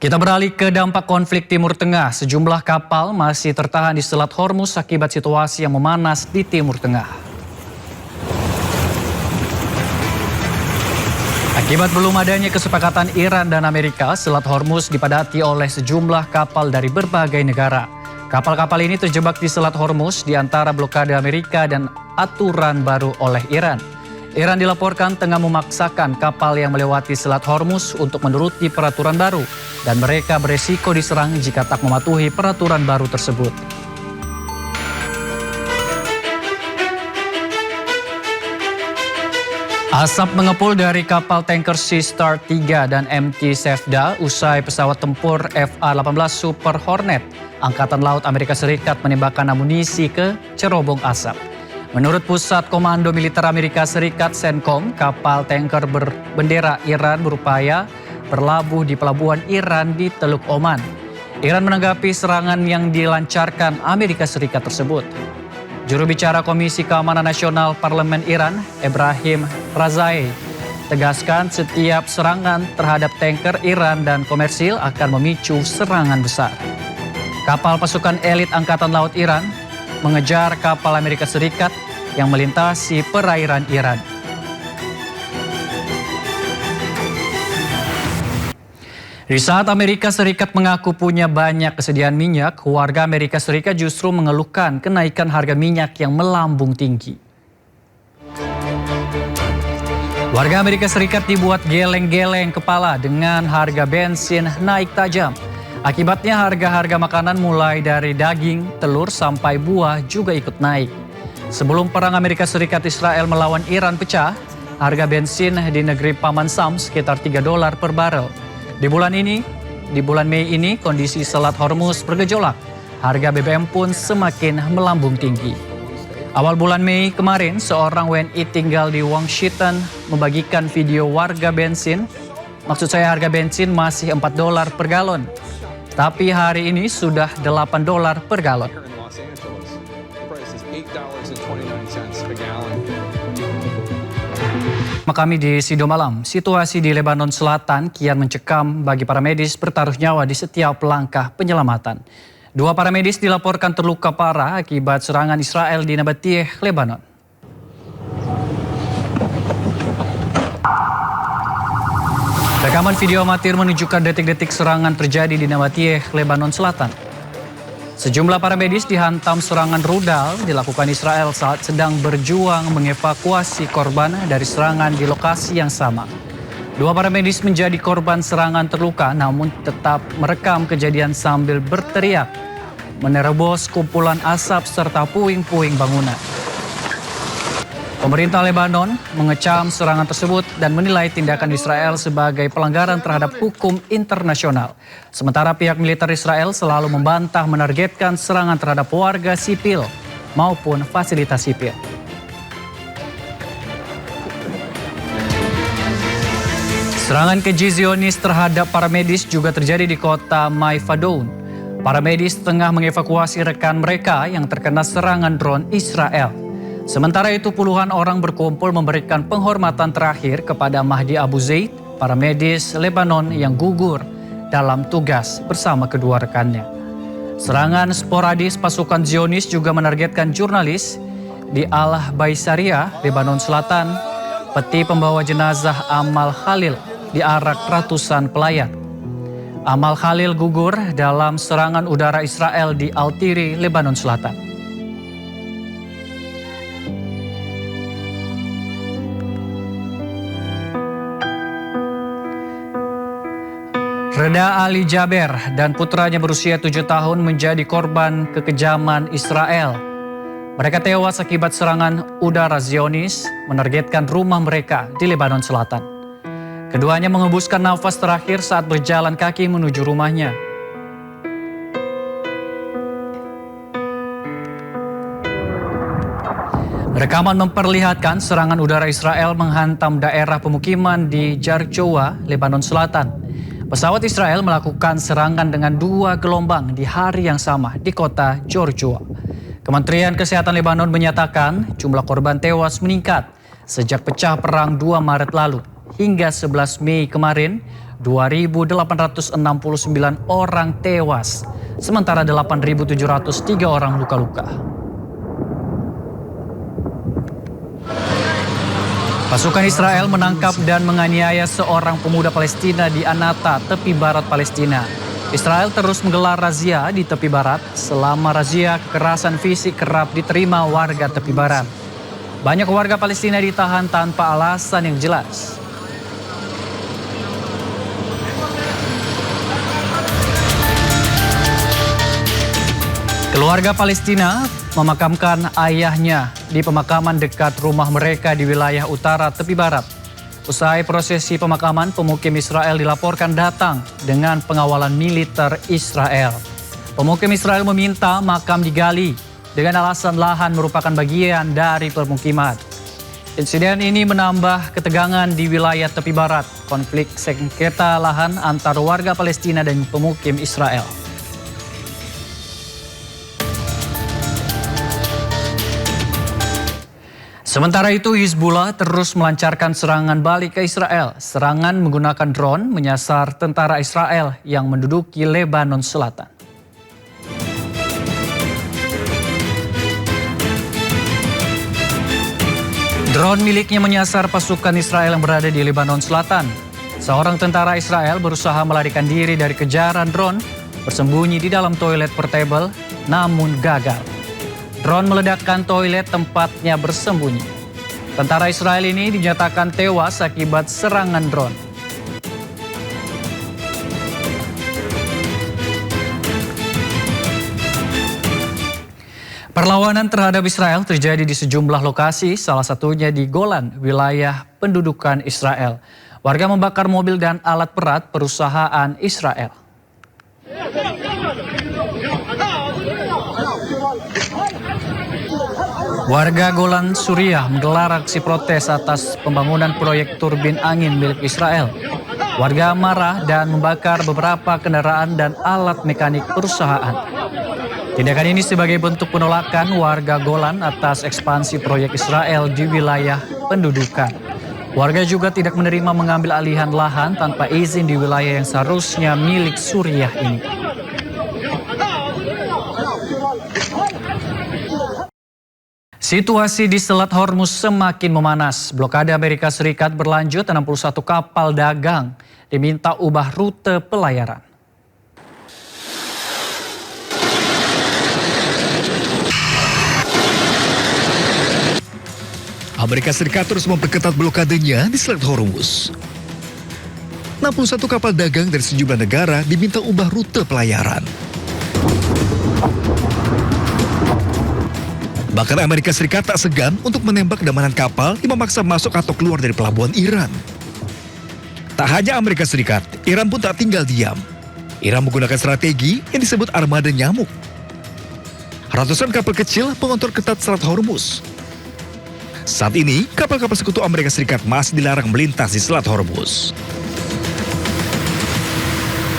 Kita beralih ke dampak konflik Timur Tengah. Sejumlah kapal masih tertahan di Selat Hormuz akibat situasi yang memanas di Timur Tengah. Akibat belum adanya kesepakatan Iran dan Amerika, Selat Hormuz dipadati oleh sejumlah kapal dari berbagai negara. Kapal-kapal ini terjebak di Selat Hormuz di antara blokade Amerika dan aturan baru oleh Iran. Iran dilaporkan tengah memaksakan kapal yang melewati Selat Hormuz untuk menuruti peraturan baru dan mereka beresiko diserang jika tak mematuhi peraturan baru tersebut. Asap mengepul dari kapal tanker Sea Star 3 dan MT Safda usai pesawat tempur FA-18 Super Hornet Angkatan Laut Amerika Serikat menembakkan amunisi ke cerobong asap. Menurut Pusat Komando Militer Amerika Serikat CENTCOM, kapal tanker berbendera Iran berupaya berlabuh di pelabuhan Iran di Teluk Oman. Iran menanggapi serangan yang dilancarkan Amerika Serikat tersebut. Juru bicara Komisi Keamanan Nasional Parlemen Iran, Ebrahim Razaei, tegaskan setiap serangan terhadap tanker Iran dan komersil akan memicu serangan besar. Kapal pasukan elit Angkatan Laut Iran mengejar kapal Amerika Serikat yang melintasi perairan Iran. Di saat Amerika Serikat mengaku punya banyak kesediaan minyak, warga Amerika Serikat justru mengeluhkan kenaikan harga minyak yang melambung tinggi. Warga Amerika Serikat dibuat geleng-geleng kepala dengan harga bensin naik tajam. Akibatnya harga-harga makanan mulai dari daging, telur sampai buah juga ikut naik. Sebelum perang Amerika Serikat Israel melawan Iran pecah, harga bensin di negeri Paman Sam sekitar $3 per barel. Di bulan Mei ini kondisi Selat Hormuz bergejolak. Harga BBM pun semakin melambung tinggi. Awal bulan Mei kemarin, seorang WNI tinggal di Washington membagikan video harga bensin masih $4 per galon. Tapi hari ini sudah $8 per galon. Kami di Sido Malam, situasi di Lebanon Selatan kian mencekam bagi para medis bertaruh nyawa di setiap langkah penyelamatan. 2 para medis dilaporkan terluka parah akibat serangan Israel di Nabatiyeh, Lebanon. Rekaman video amatir menunjukkan detik-detik serangan terjadi di Nabatiyeh, Lebanon Selatan. Sejumlah para medis dihantam serangan rudal dilakukan Israel saat sedang berjuang mengevakuasi korban dari serangan di lokasi yang sama. 2 para medis menjadi korban serangan terluka namun tetap merekam kejadian sambil berteriak, menerobos kumpulan asap serta puing-puing bangunan. Pemerintah Lebanon mengecam serangan tersebut dan menilai tindakan Israel sebagai pelanggaran terhadap hukum internasional. Sementara pihak militer Israel selalu membantah menargetkan serangan terhadap warga sipil maupun fasilitas sipil. Serangan keji Zionis terhadap para medis juga terjadi di kota Maifadoun. Para medis tengah mengevakuasi rekan mereka yang terkena serangan drone Israel. Sementara itu puluhan orang berkumpul memberikan penghormatan terakhir kepada Mahdi Abu Zaid, para medis Lebanon yang gugur dalam tugas bersama kedua rekannya. Serangan sporadis pasukan Zionis juga menargetkan jurnalis di Al-Baisariah, Lebanon Selatan. Peti pembawa jenazah Amal Khalil diarak ratusan pelayat. Amal Khalil gugur dalam serangan udara Israel di Al-Tiri, Lebanon Selatan. Reda Ali Jaber dan putranya berusia 7 tahun menjadi korban kekejaman Israel. Mereka tewas akibat serangan udara Zionis menargetkan rumah mereka di Lebanon Selatan. Keduanya mengembuskan nafas terakhir saat berjalan kaki menuju rumahnya. Rekaman memperlihatkan serangan udara Israel menghantam daerah pemukiman di Jarjowa, Lebanon Selatan. Pesawat Israel melakukan serangan dengan 2 gelombang di hari yang sama di kota Jarjowa. Kementerian Kesehatan Lebanon menyatakan jumlah korban tewas meningkat sejak pecah perang 2 Maret lalu. Hingga 11 Mei kemarin, 2.869 orang tewas, sementara 8.703 orang luka-luka. Pasukan Israel menangkap dan menganiaya seorang pemuda Palestina di Anata, tepi barat Palestina. Israel terus menggelar razia di tepi barat. Selama razia, kekerasan fisik kerap diterima warga tepi barat. Banyak warga Palestina ditahan tanpa alasan yang jelas. Keluarga Palestina memakamkan ayahnya di pemakaman dekat rumah mereka di wilayah utara tepi barat. Usai prosesi pemakaman, pemukim Israel dilaporkan datang dengan pengawalan militer Israel. Pemukim Israel meminta makam digali dengan alasan lahan merupakan bagian dari permukiman. Insiden ini menambah ketegangan di wilayah tepi barat, konflik sengketa lahan antar warga Palestina dan pemukim Israel. Sementara itu, Hizbullah terus melancarkan serangan balik ke Israel. Serangan menggunakan drone menyasar tentara Israel yang menduduki Lebanon Selatan. Drone miliknya menyasar pasukan Israel yang berada di Lebanon Selatan. Seorang tentara Israel berusaha melarikan diri dari kejaran drone, bersembunyi di dalam toilet portable, namun gagal. Drone meledakkan toilet tempatnya bersembunyi. Tentara Israel ini dinyatakan tewas akibat serangan drone. Perlawanan terhadap Israel terjadi di sejumlah lokasi, salah satunya di Golan, wilayah pendudukan Israel. Warga membakar mobil dan alat berat perusahaan Israel. Warga Golan Suriah menggelar aksi protes atas pembangunan proyek turbin angin milik Israel. Warga marah dan membakar beberapa kendaraan dan alat mekanik perusahaan. Tindakan ini sebagai bentuk penolakan warga Golan atas ekspansi proyek Israel di wilayah pendudukan. Warga juga tidak menerima mengambil alihan lahan tanpa izin di wilayah yang seharusnya milik Suriah ini. Situasi di Selat Hormuz semakin memanas. Blokade Amerika Serikat berlanjut, 61 kapal dagang diminta ubah rute pelayaran. Amerika Serikat terus memperketat blokadenya di Selat Hormuz. 61 kapal dagang dari sejumlah negara diminta ubah rute pelayaran. Bahkan Amerika Serikat tak segan untuk menembak damanan kapal yang memaksa masuk atau keluar dari pelabuhan Iran. Tak hanya Amerika Serikat, Iran pun tak tinggal diam. Iran menggunakan strategi yang disebut armada nyamuk. Ratusan kapal kecil mengontrol ketat Selat Hormuz. Saat ini, kapal-kapal sekutu Amerika Serikat masih dilarang melintas di Selat Hormuz.